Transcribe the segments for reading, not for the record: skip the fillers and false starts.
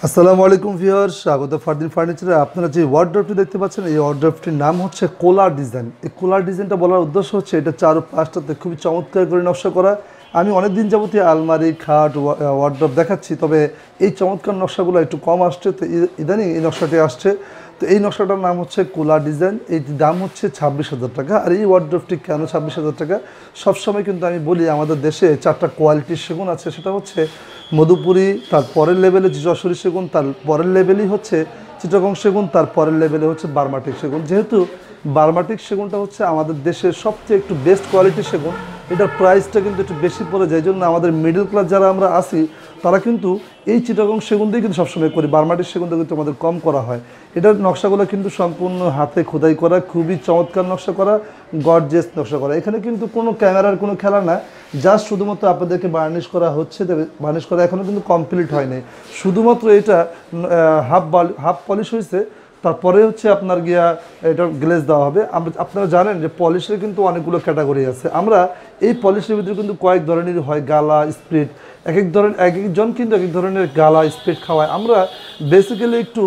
আসসালামু আলাইকুম ভিউয়ার্স, স্বাগত ফারদিন ফার্নিচারে। আপনারা যে ওয়ার্ড্রপটি দেখতে পাচ্ছেন, এই ওয়ার্ড্রপটির নাম হচ্ছে কোলার ডিজাইন। এই কোলার ডিজাইনটা বলার উদ্দেশ্য হচ্ছে এটা চারপাশটাতে খুবই চমৎকার করে নকশা করা। আমি অনেক দিন যাবতীয় আলমারি, খাট, ওয়ার্ড্রপ দেখাচ্ছি, তবে এই চমৎকার নকশাগুলো একটু কম আসছে, তো ইদানিং এই নকশাটি আসছে। তো এই নকশাটার নাম হচ্ছে কোলার ডিজাইন। এই দাম হচ্ছে 26,000 টাকা। আর এই ওয়ার্ড্রপটি কেন 26,000 টাকা? সবসময় কিন্তু আমি বলি আমাদের দেশে 4টা কোয়ালিটির সেগুন আছে। সেটা হচ্ছে মধুপুরি, তার পরের লেভেলে যশোরী সেগুন, তার পরের লেভেলই হচ্ছে চিটাগং সেগুন, তার পরের লেভেলে হচ্ছে বার্মাটিক সেগুন। যেহেতু বার্মাটিক সেগুনটা হচ্ছে আমাদের দেশের সবচেয়ে একটু বেস্ট কোয়ালিটির সেগুন, এটার প্রাইসটা কিন্তু একটু বেশি পড়ে যায়। এই জন্য আমাদের মিডল ক্লাস যারা আমরা আসি তারা কিন্তু এই চিটাগং সেগুন দিয়ে কিন্তু সবসময় করি, বার্মাটিক সেগুনটা কিন্তু আমাদের কম করা হয়। এটার নকশাগুলো কিন্তু সম্পূর্ণ হাতে খোদাই করা, খুবই চমৎকার নকশা করা, গর্জিয়াস নকশা করা। এখানে কিন্তু কোনো ক্যামেরার কোনো খেলা না, জাস্ট শুধুমাত্র আপনাদেরকে বার্নিশ করা হচ্ছে। বার্নিশ করা এখনও কিন্তু কমপ্লিট হয়নি, শুধুমাত্র এটা হাফ পলিশ হয়েছে। তারপরে হচ্ছে আপনার গিয়া এটা গ্লেজ দেওয়া হবে। আপনারা জানেন যে পলিশের কিন্তু অনেকগুলো ক্যাটাগরি আছে। আমরা এই পলিশের ভিতরে কিন্তু কয়েক ধরনের হয়, গালা, স্প্রিট, এক একজন কিন্তু এক এক ধরনের গালা, স্প্রিট খাওয়ায়। আমরা বেসিক্যালি একটু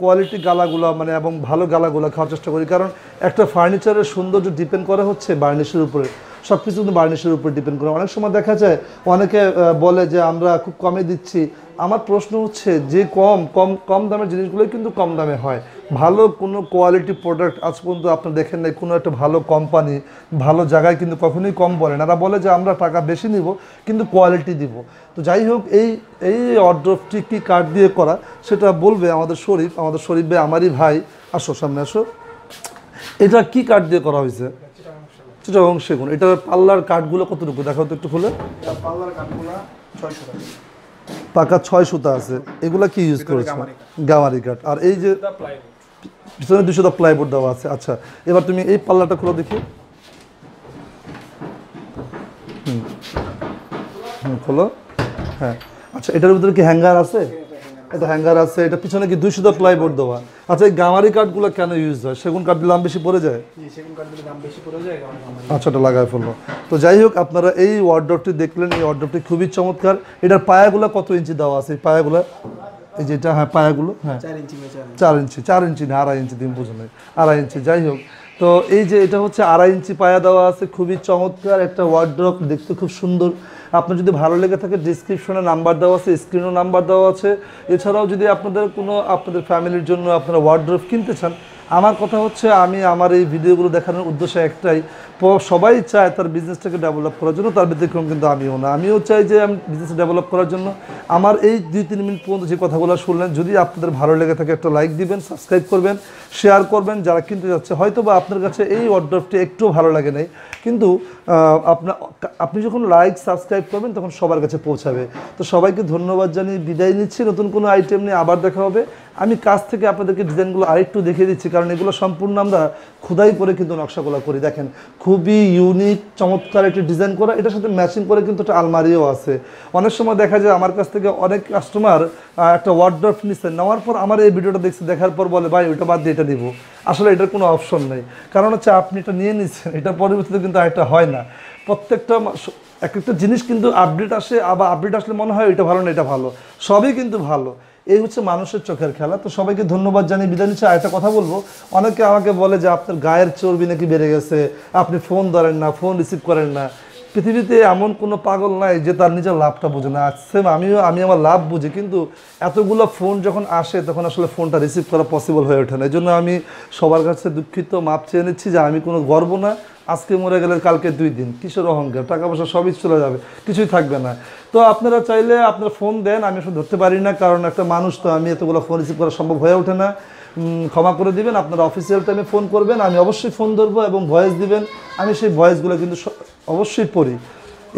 কোয়ালিটি গালাগুলো মানে এবং ভালো গালাগুলো খাওয়ার চেষ্টা করি, কারণ একটা ফার্নিচারের সৌন্দর্য ডিপেন্ড করে হচ্ছে বার্নিশের উপরে। সব কিছু কিন্তু বার্নিশের উপর ডিপেন্ড করে। অনেক সময় দেখা যায় অনেকে বলে যে আমরা খুব কমে দিচ্ছি। আমার প্রশ্ন হচ্ছে যে কম দামের জিনিসগুলোই কিন্তু কম দামে হয়। ভালো কোনো কোয়ালিটি প্রোডাক্ট আজ পর্যন্ত আপনারা দেখেন নাই কোনো একটা ভালো কোম্পানি ভালো জায়গায় কিন্তু কখনোই কম বলে না। এরা বলে যে আমরা টাকা বেশি নিব কিন্তু কোয়ালিটি দিব। তো যাই হোক, এই ওয়ার্ড্রপটি কী কাঠ দিয়ে করা সেটা বলবে আমাদের শরীফ ভাই, আমারই ভাই। আসো সামনে আসো। এটা কি কাঠ দিয়ে করা হয়েছে? চিটাগং সেগুন। এটার পাল্লার কাঠগুলো কতটুকু দেখাও তো একটু খুলে। পাল্লার কাঠগুলো 600 টাকা। পাকা 6 সুতা আছে। এগুলা কি ইউজ করেছে? গামারি কাঠ। আর এই যে পিছনে 200 প্লাইবোর্ড দেওয়া আছে। আচ্ছা, এবার তুমি এই পাল্লাটা খুলে দেখি। খোলো। হ্যাঁ, আচ্ছা, এটার ভিতরে কি হ্যাঙ্গার আছে? এটা হ্যাঙ্গার আছে। এটা পিছনে কি 200 প্লাইবোর্ড দেওয়া। আচ্ছা, এই গামারি কাঠগুলো কেন ইউজ হয়? সেগুন কাঠ দিলে দাম বেশি পড়ে যায়। আচ্ছা, এটা লাগায় ফেললো। তো যাই হোক, আপনারা এই ওয়ার্ড্রপটি দেখলেন। এই ওয়ার্ড্রপটি খুবই চমৎকার। এটার পায়াগুলো কত ইঞ্চি দেওয়া আছে? এই পায়াগুলো, এই যেটা, হ্যাঁ পায়াগুলো, হ্যাঁ 4 ইঞ্চি না 2.5 ইঞ্চি, দিন বুঝুন 2.5 ইঞ্চি। যাই হোক, তো এই যে এটা হচ্ছে 2.5 ইঞ্চি পায়া দেওয়া আছে। খুবই চমৎকার একটা ওয়ার্ড্রপ, দেখতে খুব সুন্দর। আপনার যদি ভালো লেগে থাকে ডিসক্রিপশনে নাম্বার দেওয়া আছে, স্ক্রিনও নাম্বার দেওয়া আছে। এছাড়াও যদি আপনাদের ফ্যামিলির জন্য আপনারা ওয়ার্ড্রপ কিনতে চান, আমার কথা হচ্ছে আমি আমার এই ভিডিওগুলো দেখানোর উদ্দেশ্য একটাই, সবাই চায় তার বিজনেসটাকে ডেভেলপ করার জন্য। তার ব্যতিক্রম কিন্তু আমিও না। আমিও চাই যে আমি বিজনেস ডেভেলপ করার জন্য। আমার এই 2-3 মিনিট পর্যন্ত যে কথাগুলো শুনলেন, যদি আপনাদের ভালো লেগে থাকে একটা লাইক দিবেন, সাবস্ক্রাইব করবেন, শেয়ার করবেন। যারা কিনতে যাচ্ছে, হয়তো বা আপনার কাছে এই ওয়ার্ড্রপটি একটু ভালো লাগে নাই, কিন্তু আপনি যখন লাইক সাবস্ক্রাইব করবেন তখন সবার কাছে পৌঁছাবে। তো সবাইকে ধন্যবাদ জানিয়ে বিদায় নিচ্ছি। নতুন কোনো আইটেম নিয়ে আবার দেখা হবে। আমি কাছ থেকে আপনাদেরকে ডিজাইনগুলো আরেকটু দেখিয়ে দিচ্ছি, কারণ এগুলো সম্পূর্ণ আমরা খোদাই করে কিন্তু নকশাগুলো করি। দেখেন, খুবই ইউনিক চমৎকার একটি ডিজাইন করা। এটার সাথে ম্যাচিং করে কিন্তু একটা আলমারিও আছে। অনেক সময় দেখা যায় আমার কাছ থেকে অনেক কাস্টমার একটা ওয়ার্ড্রপ নিচ্ছে, নেওয়ার পর আমার এই ভিডিওটা দেখছে, দেখার পর বলে ভাই ওইটা বাদ দিয়ে এটা দিব। আসলে এটার কোনো অপশন নেই, কারণ হচ্ছে আপনি এটা নিয়ে নিচ্ছেন, এটা পরবর্তীতে কিন্তু আরেকটা হয় না। প্রত্যেকটা একটা জিনিস কিন্তু আপডেট আসে, আবার আপডেট আসলে মনে হয় এটা ভালো না এটা ভালো, সবই কিন্তু ভালো। এই হচ্ছে মানুষের চোখের খেলা। তো সবাইকে ধন্যবাদ জানিয়ে বিদায় নিচ্ছি। আরেকটা কথা বলবো, অনেকে আমাকে বলে যে আপনার গায়ের চর্বি নাকি বেড়ে গেছে, আপনি ফোন ধরেন না, ফোন রিসিভ করেন না। পৃথিবীতে এমন কোনো পাগল নাই যে তার নিজের লাভটা বোঝে না। সেম আমি আমার লাভ বুঝি, কিন্তু এতগুলো ফোন যখন আসে তখন আসলে ফোনটা রিসিভ করা পসিবল হয়ে ওঠে না। এই জন্য আমি সবার কাছে দুঃখিত, মাপ চেয়ে নিচ্ছি যে আমি কোনো গর্ব না। আজকে মরে গেলে কালকে 2 দিন, কিসের অহংকার, টাকা পয়সা সবই চলে যাবে, কিছুই থাকবে না। তো আপনারা চাইলে আপনারা ফোন দেন, আমি আসলে ধরতে পারি না, কারণ একটা মানুষ তো, আমি এতগুলো ফোন রিসিভ করা সম্ভব হয়ে ওঠে না। ক্ষমা করে দিবেন। আপনারা অফিসিয়াল টাইমে ফোন করবেন, আমি অবশ্যই ফোন ধরবো এবং ভয়েস দিবেন। আমি সেই ভয়েসগুলো কিন্তু অবশ্যই পড়ি।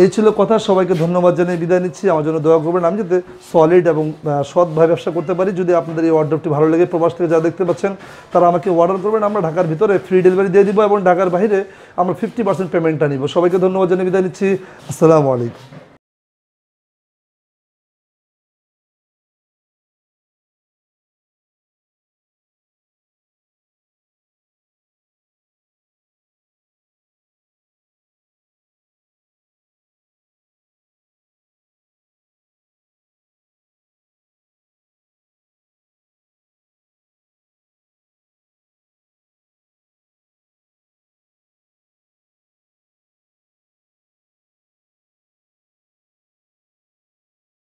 এই ছিল কথা। সবাইকে ধন্যবাদ জানিয়ে বিদায় নিচ্ছি। আমার জন্য দোয়া করবেন আমি যাতে সলিড এবং সৎভাবে ব্যবসা করতে পারি। যদি আপনাদের এই ওয়ার্ড্রপটি ভালো লাগে, প্রবাস থেকে যারা দেখতে পাচ্ছেন তারা আমাকে অর্ডার করবেন। আমরা ঢাকার ভিতরে ফ্রি ডেলিভারি দিয়ে দিব এবং ঢাকার বাইরে আমরা 50% পেমেন্টটা নিব। সবাইকে ধন্যবাদ জানিয়ে বিদায় নিচ্ছি। আসসালামু আলাইকুম।